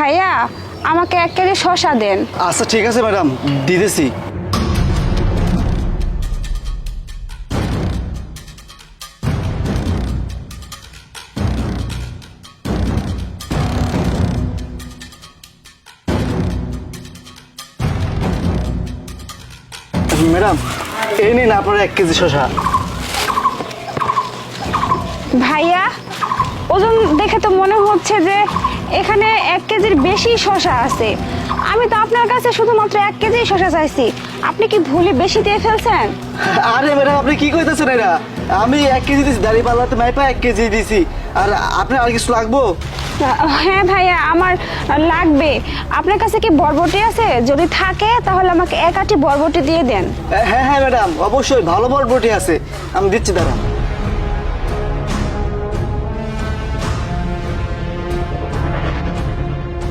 ভাইয়া আমাকে 1 কেজি শসা দেন। আচ্ছা ঠিক আছে ম্যাডাম, দিতেছি। ম্যাডাম এই নিন আপনার 1 কেজি শসা। ভাইয়া ওজন দেখে তো মনে হচ্ছে যে এখানে 1 কেজির বেশি শসা আছে। আমি তো আপনার কাছে শুধুমাত্র 1 কেজি শসা চাইছি, আপনি কি ভুলে বেশি দিয়ে ফেলছেন? আরে ম্যাডাম আপনি কি কইতেছেন এটা? আমি 1 কেজি দিছি, দাঁড়িপাল্লাতে মাইপা 1 কেজি দিছি। আর আপনার আর কিছু লাগবো? হ্যাঁ ভাইয়া আমার লাগবে। আপনার কাছে কি বরবটি আছে? যদি থাকে তাহলে আমাকে 1 আঁটি বরবটি দিয়ে দেন। হ্যাঁ হ্যাঁ ম্যাডাম, অবশ্যই ভালো বরবটি আছে, আমি দিচ্ছি দাঁড়ান।